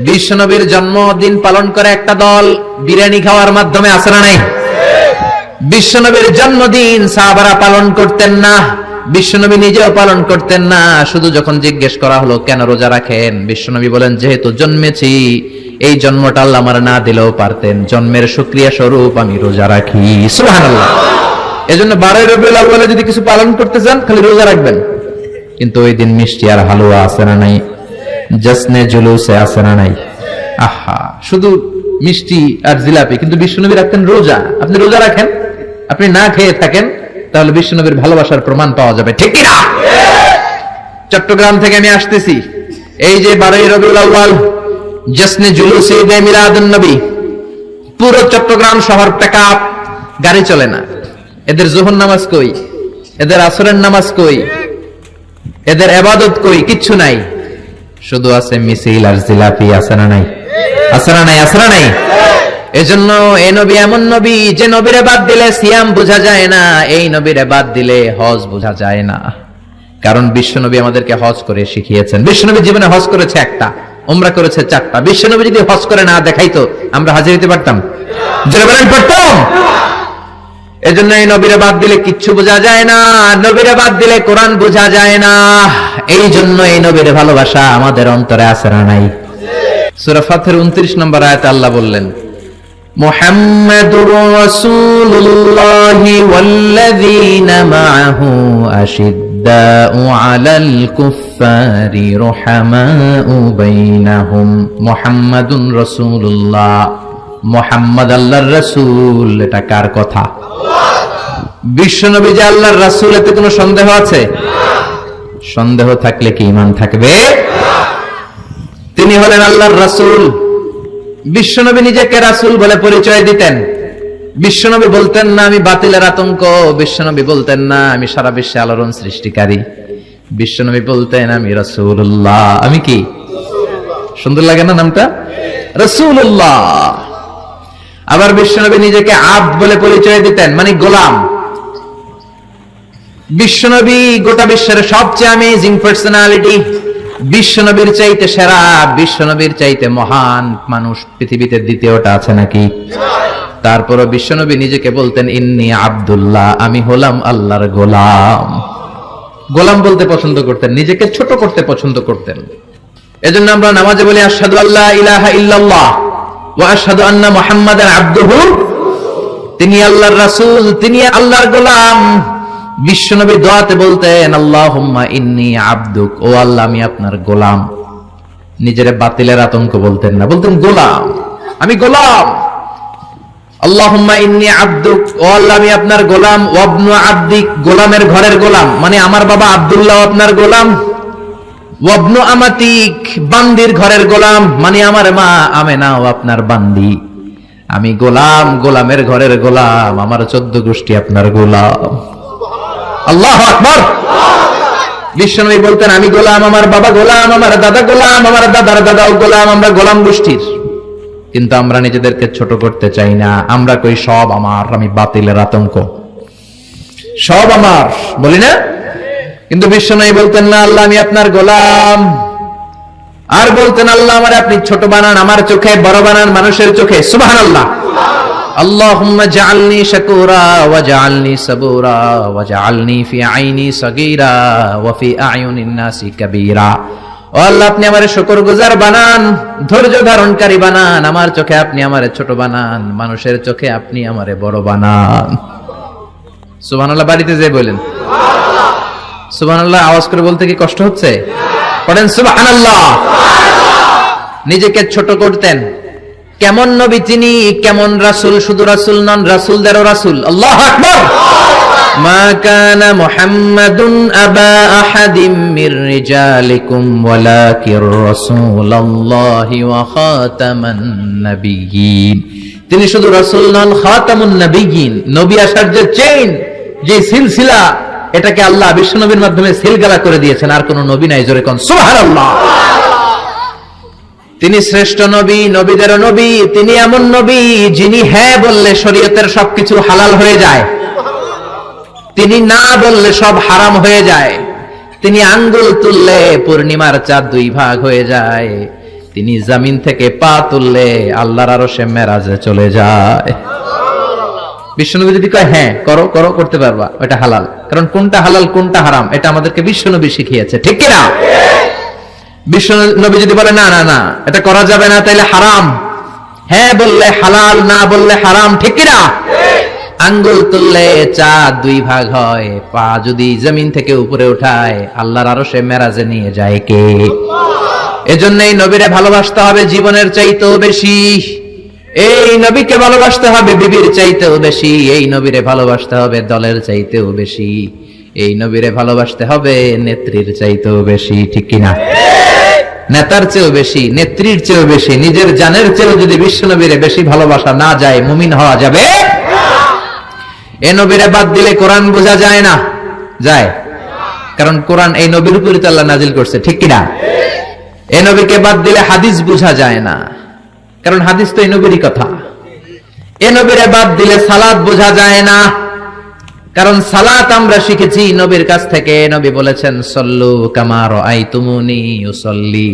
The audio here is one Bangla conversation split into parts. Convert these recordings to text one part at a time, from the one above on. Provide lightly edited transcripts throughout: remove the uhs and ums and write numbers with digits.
বিশ্বনবীর জন্মদিন পালন করে একটা দল বিরিয়ানি খাওয়ার মাধ্যমে আছে না নাই? বিশ্বনবীর জন্মদিন সাহাবারা পালন করতেন না, বিশ্বনবী নিজেও পালন করতেন না। শুধু যখন জিজ্ঞেস করা হলো কেন রোজা রাখেন, বিশ্বনবী বলেন যেহেতু জন্মেছি, এই জন্মটা আল্লাহ আমার না দিলেও পারতেন, জন্মের শুকরিয়া স্বরূপ আমি রোজা রাখি। সুবহানাল্লাহ। এজন্য 12 রবিউল আউয়ালে যদি কিছু পালন করতে চান খালি রোজা রাখবেন, কিন্তু ওই দিন মিষ্টি আর হালুয়া আছে না নাই? জশ্নে জুলুসে আছে না নাই? আহা, শুধু মিষ্টি আর জিলাপি, কিন্তু বিশ্বনবী রাখতেন রোজা। আপনি রোজা রাখেন, আপনি না খেয়ে থাকেন, তাহলে বিশ্বনবীর ভালোবাসার প্রমাণ পাওয়া যাবে, ঠিক কি না? চট্টগ্রাম থেকে আমি আসতেছি, এই যে 12 রবিউল আউয়াল জশ্নে জুলুসে ঈদে মিলাদুন নবী, পুরো চট্টগ্রাম শহর প্যাকআপ, গাড়ি চলে না। এদের যোহর নামাজ কই, এদের আসরের নামাজ কই, এদের ইবাদত কই? কিচ্ছু নাই, শুধু আছে মিছিল আর জিলাপি। আছে না নাই? আছে না নাই? আছে না নাই? এজন্য এই নবী এমন নবী যে নবীরে বাদ দিলে সিয়াম বোঝা যায় না, এই নবীরে বাদ দিলে হজ বোঝা যায় না। কারণ বিশ্বনবী আমাদেরকে হজ করে শিখিয়েছেন। বিশ্বনবী জীবনে হজ করেছে একটা, উমরা করেছে 4টা। বিশ্বনবী যদি হজ করে না দেখাইতো, আমরা হাজির হতে পারতাম? জোরে বলেন, পারতাম? এজন্য এই নবীরে বাদ দিলে কিচ্ছু বোঝা যায় না, নবীরে বাদ দিলে কোরআন বোঝা যায় না। এই জন্য এই নবীর ভালোবাসা আমাদের অন্তরে আছে না নাই? সূরা ফাতির 29 নম্বর আয়াতে আল্লাহ বললেন, মুহাম্মাদুর রাসূলুল্লাহি ওয়াল্লাযীনা মাআহু আশিদ্দাউ আলাল কুফফারি রুহামাউ বাইনাহুম। মুহাম্মাদুন রাসূলুল্লাহ, মুহাম্মদ আল্লাহর রাসূল। এটা কার কথা? বিশ্বনবী যে আল্লাহর রাসূল, এতে কোনো সন্দেহ আছে? সন্দেহ থাকলে কি ঈমান থাকবে? তিনি হলেন আল্লাহর রাসূল। বিশ্বনবী নিজেকে রাসূল বলে পরিচয় দিতেন। বিশ্বনবী বলতেন না আমি বাতিলের আতঙ্ক, বিশ্বনবী বলতেন না আমি সারা বিশ্বে আলোড়ন সৃষ্টিকারী, বিশ্বনবী বলতেন আমি রাসূলুল্লাহ। আমি কি? সুন্দর লাগে না নামটা? রাসূলুল্লাহ। আবার বিশ্বনবী নিজেকে আব্দ বলে পরিচয় দিতেন, মানে গোলাম। বিশ্বনবী গোটা বিশ্বের সবচেয়ে অ্যামেজিং পার্সোনালিটি, বিশ্বনবীর চাইতে সেরা, বিশ্বনবীর চাইতে মহান মানুষ পৃথিবীতে দ্বিতীয়টা আছে নাকি? তারপরও বিশ্বনবী নিজেকে বলতেন ইন্নী আব্দুল্লাহ, আমি হলাম আল্লাহর গোলাম। গোলাম বলতে পছন্দ করতেন, নিজেকে ছোট করতে পছন্দ করতেন। এজন্য আমরা নামাজে বলি আশহাদু আল্লা ইলাহা ইল্লাল্লাহ ওয়া আশহাদু আন্না মুহাম্মাদান আবদুহু। তিনি আল্লাহর রাসূল, তিনি আল্লাহর গোলাম। বিশ্বনবী দোয়াতে বলতেন আল্লাহুম্মা ইন্নী আবদুক, ও আল্লাহ আমি আপনার গোলাম। নিজের বাতিলের আতঙ্ক বলতেন না, বলতেন গোলাম, আমি গোলাম। আল্লাহুম্মা ইন্নী আবদুক, ও আল্লাহ আমি আপনার গোলাম। ওয়াবনু আবদিক, গোলামের ঘরের গোলাম, মানে আমার বাবা আব্দুল্লাহ আপনার গোলাম। ওয়াবনু আমাতিক, বান্দির ঘরের গোলাম, মানে আমার মা আমেনাও আপনার বান্দি। আমি গোলাম, গোলামের ঘরের গোলাম, আমার 14 গোষ্ঠী আপনার গোলাম। আল্লাহু আকবার। বিশ্বনবী বলতেন আমি গোলাম, আমার বাবা গোলাম, আমার দাদা গোলাম, আমার দাদার দাদাও গোলাম, আমরা গোলাম গোষ্ঠীর। কিন্তু আমরা নিজেদেরকে ছোট করতে চাই না, আমরা কই সব আমার, আমি বাতিলের আতঙ্ক, সব আমার বলি না? কিন্তু বিশ্বনবী বলতেন না আল্লাহ আমি আপনার গোলাম। আর বলতেন আল্লাহ আমার আপনি ছোট বানান, আমার চোখে বড় বানান মানুষের চোখে। সুবহানাল্লাহ। আল্লাহুম্মা জাআলনি শাকুরা ওয়া জাআলনি সাবুরা ওয়া জাআলনি ফি আইনি সাগীরা ওয়া ফি আয়ুনিন নাসি কাবীরা। ও আল্লাহ আপনি আমারে শুকরগুজার বানান, ধৈর্য ধারণকারী বানান, আমার চোখে আপনি আমারে ছোট বানান, মানুষের চোখে আপনি আমারে বড় বানান। সুবহানাল্লাহ। বাড়িতে যে বলেন সুবহানাল্লাহ, আওয়াজ করে বলতে কি কষ্ট হচ্ছে? পড়েন সুবহানাল্লাহ। নিজেকে ছোট করতেন। কেমন নবী তিনি, কেমন রাসূল, শুধু রাসূল নন, রাসূলদেরও রাসূল। আল্লাহু আকবার। মা কানা মুহাম্মাদুন আবা আহাদিম মির রিজালিকুম ওয়ালাকির রাসূলুল্লাহি ওয়া খাতামান নাবিয়্যিন। তিনি শুধু রাসূল নন, খাতামুন নাবিয়্যিন। নবী আসার যে চেইন, যে সিলসিলা, এটাকে আল্লাহ বিশ্বনবীর মাধ্যমে সিলগালা করে দিয়েছেন। আর কোন নবী নাই, জোরে কোন সুবহানাল্লাহ। তিনি শ্রেষ্ঠ নবী, নবীদেরও নবী। তিনি এমন নবী যিনি হ্যাঁ বললে শরীয়তের সবকিছু হালাল হয়ে যায়, তিনি না বললে সব হারাম হয়ে যায়। তিনি আঙ্গুল তুললে পূর্ণিমার চাঁদ 2 ভাগ হয়ে যায়। তিনি জমিন থেকে পা তুললে আল্লাহর আরশে মেরাজে চলে যায়। বিশ্বনবী যদি কয় হ্যাঁ করো করো করতে পারবা, এটা হালাল। কারণ কোনটা হালাল কোনটা হারাম এটা আমাদেরকে বিশ্বনবী শিখিয়েছে, ঠিক কিনা? বিশ্বনবী যদি বলে না না না এটা করা যাবে না, তাইলে হারাম, হ্যাঁ বললে হালাল, না বললে হারাম, ঠিক কিনা? আঙ্গুল তুললে চাঁদ দুই ভাগ হয়, পা যদি জমিন থেকে উপরে উঠায় আল্লাহর আরশে মেরাজে নিয়ে যায় কে? এজন্যই নবীরে ভালোবাসতে হবে জীবনের চাইতেও বেশি। এই নবীকে ভালোবাসতে হবে বিবির চাইতেও বেশি। এই নবীরে ভালোবাসতে হবে দলের চাইতেও বেশি। এই নবীরে ভালোবাসতে হবে নেত্রীর চাইতেও বেশি, ঠিক কিনা? নেতার চেয়েও বেশি, নেত্রীর চেয়েও বেশি, নিজের জানের চেয়েও যদি বিশ্ব নবীরে বেশি ভালোবাসা না যায়, মুমিন হওয়া যাবে? এ নবীরে বাদ দিলে কোরআন বোঝা যায় না, যায়? কারণ কোরআন এই নবীর উপরই তো আল্লাহ নাজিল করছে, ঠিক কিনা? এ নবীকে বাদ দিলে হাদিস বোঝা যায় না, কারণ হাদিস তো এই নবীরই কথা। এ নবীরে বাদ দিলে সালাত বোঝা যায় না, কারণ সালাত আমরা শিখেছি নবীর কাছ থেকে। নবী বলেছেন সল্লু কামা রাআইতুমুনি উসাল্লি,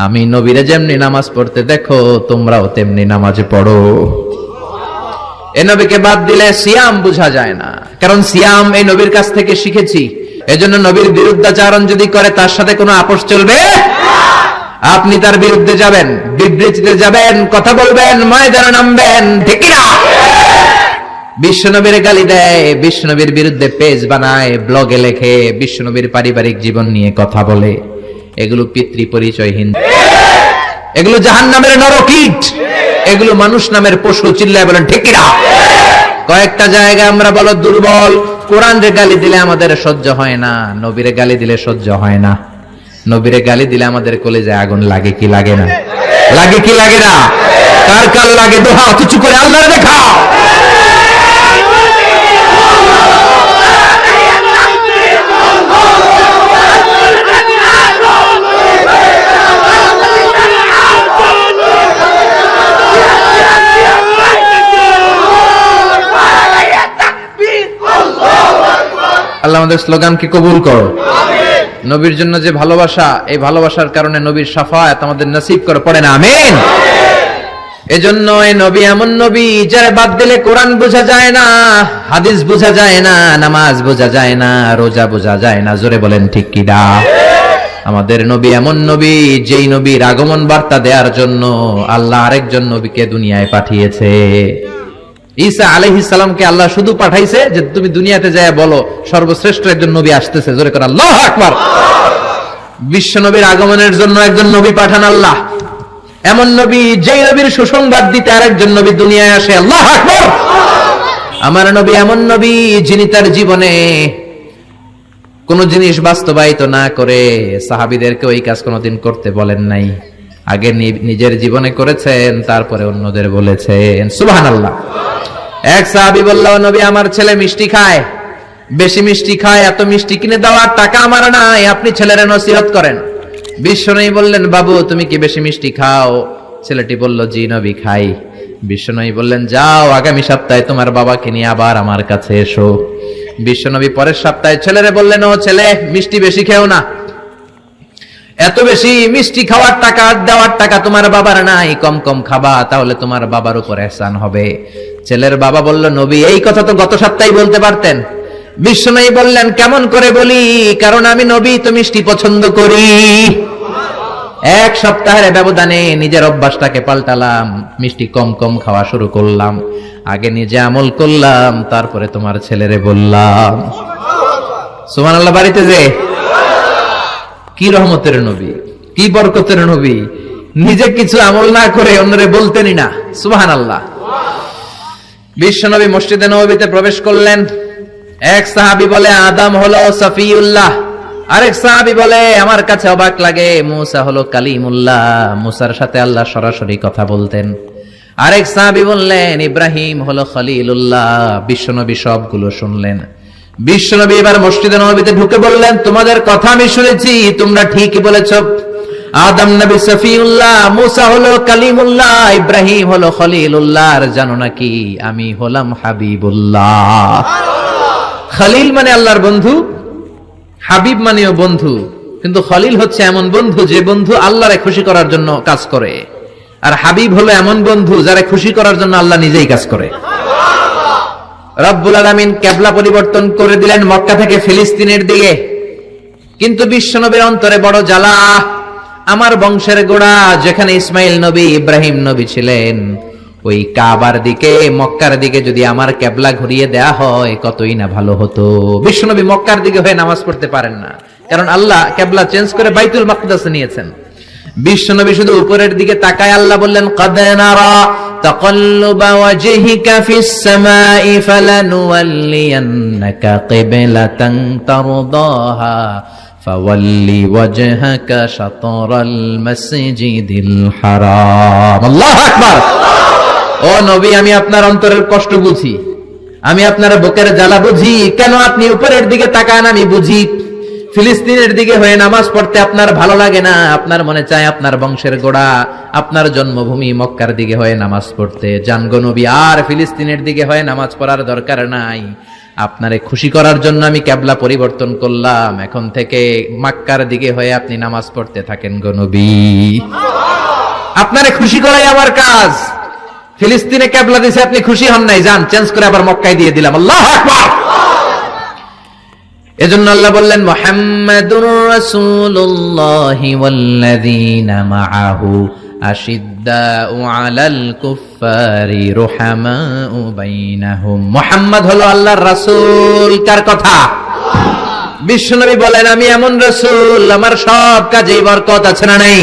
আমি নবীরে যেমনি নামাজ পড়তে দেখো তোমরাও তেমনি নামাজ পড়ো। এ নবীকে বাদ দিলে সিয়াম বোঝা যায় না, কারণ সিয়াম এই নবীর কাছ থেকে শিখেছি। এজন্য নবীর বিরুদ্ধাচরণ যদি করে তার সাথে কোনো আপোষ চলবে? আপনি তার বিরুদ্ধে যাবেন, বিবৃতিতে যাবেন, কথা বলবেন, ময়দানে নামবেন, ঠিক না? বিশ্বনবীর গালি দেয়, বিশ্বনবীর বিরুদ্ধে পেজ বানায়, ব্লগে লেখে, বিশ্বনবীর পারিবারিক জীবন নিয়ে কথা বলে, এগুলো পিতৃ পরিচয়হীন, এগুলো জাহান্নামের নরকীট, এগুলো মানুষ নামের পশু। চিল্লায় বলেন ঠিক না? কয়েকটা জায়গায় আমরা বলো দুর্বল। কোরআনরে গালি দিলে আমাদের সহ্য হয় না, নবীরে গালি দিলে সহ্য হয় না। নবীরে গালি দিলে আমাদের কলিজায় আগুন লাগে কি লাগে না? লাগে কি লাগে না? কার কার লাগে? দোহা উঁচু করে আল্লাহর দেখাও। আল্লাহ আমাদের স্লোগানকে কবুল করো। নবীর জন্য যে ভালোবাসা, এই ভালোবাসার কারণে নবীর শাফায়াত আমাদের নসিব করে, পড়ে না আমিন? এজন্য এই নবী এমন নবী যার বাদ দিলে কোরআন বোঝা যায় না, হাদিস বোঝা যায় না, নামাজ বোঝা যায় না, রোজা বোঝা যায় না। জোরে বলেন ঠিক কি না? আমাদের নবী এমন নবী যেই নবীর আগমন বার্তা দেওয়ার জন্য আল্লাহ আরেকজন নবীকে দুনিয়ায় পাঠিয়েছে। ঈসা আলাইহিস সালামকে আল্লাহ শুধু পাঠাইছে যে তুমি দুনিয়াতে যায় বলো সর্বশ্রেষ্ঠ একজন নবী আসতেছে। জোরে করে আল্লাহু আকবার। বিশ্ব নবীর আগমনের জন্য একজন নবী পাঠান আল্লাহ, এমন নবী যেই নবীর সুসংবাদ দিতে আরেকজন নবী দুনিয়ায় আসে। আল্লাহু আকবার। আমার নবী এমন নবী যিনি তার জীবনে কোন জিনিস বাস্তবায়িত না করে সাহাবীদেরকে ওই কাজ কোনোদিন করতে বলেন নাই। আগে নিজের জীবনে করেছেন, তারপরে অন্যদের বলেছেন। সুবহানাল্লাহ। এক সাহাবী বলল, নবী আমার ছেলে মিষ্টি খায়, বেশি মিষ্টি খায়, এত মিষ্টি কিনে দেওয়ার টাকা আমার নাই, আপনি ছেলেরে নসিহত করেন। বিশ্বনবী বললেন, বাবু তুমি কি বেশি মিষ্টি খাও? ছেলেটি বলল, জি নবী খাই। বিশ্বনবী বললেন, যাও আগামী সপ্তাহে তোমার বাবাকে নিয়ে আবার আমার কাছে এসো। বিশ্বনবী পরের সপ্তাহে ছেলেরে বললেন, ও ছেলে মিষ্টি বেশি খেও না, এত বেশি মিষ্টি খাওয়ার টাকা দেওয়ার টাকা তোমার বাবার নাই, কম কম খাবা, তাহলে তোমার বাবার উপর ihsan হবে। ছেলের বাবা বলল, নবী এই কথা তো গত সপ্তাহে বলতে পারতেন। বিশ্বনবী বললেন, কেমন করে বলি, কারণ আমি নবী তো মিষ্টি পছন্দ করি। এক সপ্তাহের ব্যবধানে নিজের অভ্যাসটাকে পাল্টালাম, মিষ্টি কম কম খাওয়া শুরু করলাম। আগে নিজে আমল করলাম, তারপরে তোমার ছেলেরে বললাম। সুবহানাল্লাহ। বাড়িতে যে কি রহমতের নবী, কি বরকতের নবী, নিজে কিছু আমল না করে অন্যরে বলতেনই না। সুবহানাল্লাহ। বিশ্বনবী মসজিদে নববীতে প্রবেশ করলেন। এক সাহাবী বলে, আদম হলো সফিউল্লাহ। আরেক সাহাবী বলে, আমার কাছে অবাক লাগে, মুসা হলো কালিমুল্লাহ, মুসার সাথে আল্লাহ সরাসরি কথা বলতেন। আরেক সাহাবী বললেন, ইব্রাহিম হলো খলিলুল্লাহ। বিশ্বনবী সবগুলো শুনলেন। বিশ্বনবী এবার মসজিদে নববীতে ঢুকে বললেন, তোমাদের কথা আমি শুনেছি, তোমরা ঠিকই বলেছো। আদম নবী সফিউল্লাহ, মুসা হলো কালিমুল্লাহ, ইব্রাহিম হলো খলিলুল্লাহ, আর জানো নাকি আমি হলাম হাবিবুল্লাহ। খলিল মানে আল্লাহর বন্ধু, হাবিব মানেও বন্ধু। কিন্তু খলিল হচ্ছে এমন বন্ধু যে বন্ধু আল্লাহরে খুশি করার জন্য কাজ করে, আর হাবিব হলো এমন বন্ধু যারা খুশি করার জন্য আল্লাহ নিজেই কাজ করে। রব্বুল আলামিন কিবলা পরিবর্তন করে দিলেন মক্কা থেকে ফিলিস্তিনের দিকে, কিন্তু বিশ্বনবীর অন্তরে বড় জ্বালা। আমার বংশের গোড়া যেখানে ইসমাইল নবী ইব্রাহিম নবী ছিলেন, ওই কাবার দিকে মক্কার দিকে যদি আমার কিবলা ঘুরিয়ে দেয়া হয় কতই না ভালো হতো। বিশ্বনবী মক্কার দিকে হয়ে নামাজ পড়তে পারেন না, কারণ আল্লাহ কিবলা চেঞ্জ করে বাইতুল মাকদাসে নিয়েছেন। বিশ্বনবী শুধু উপরের দিকে তাকায়, আল্লাহ বললেন ক্বাদ নারা তাকাল্লুবা ওয়াজহিকা ফিস সামাই ফালানুওয়াল্লিয়ান্নাকা কিবলাতান তারদাহা ফাওয়াল্লি ওয়াজহাকা শাতরাল মাসজিদিল হারাম। আল্লাহু আকবার। ও নবী, আমি আপনার অন্তরের কষ্ট বুঝি, আমি আপনার বুকের জ্বালা বুঝি। কেন আপনি উপরের দিকে তাকান আমি বুঝি। ফিলিস্তিনের দিকে হয়ে নামাজ পড়তে আপনার ভালো লাগে না, আপনার মনে চায় আপনার বংশের গোড়া, আপনার জন্মভূমি মক্কার দিকে হয়ে নামাজ পড়তে। যান গো নবী, আর ফিলিস্তিনের দিকে হয়ে নামাজ পড়ার দরকার নাই। আপনারে খুশি করার জন্য আমি কিবলা পরিবর্তন করলাম, এখন থেকে মক্কার দিকে হয়ে আপনি নামাজ পড়তে থাকেন গো নবী। আপনারে খুশি করাই আমার কাজ। ফিলিস্তিনে কিবলা দিছে, আপনি খুশি হন নাই, যান চেঞ্জ করে আবার মক্কায় দিয়ে দিলাম। আল্লাহু আকবার। এজন্য আল্লাহ বললেন মুহাম্মাদুর রাসূলুল্লাহি ওয়াল্লাযীনা মাআহু আশিদ্দাউ আলাল কুফফারি রুহামাউ বাইনাহুম। মুহাম্মদ হলো আল্লাহর রাসূল। কার কথা? বিশ্বনবী বলেন আমি এমন রাসূল, আমার সব কাজেই বরকত আছে না নাই?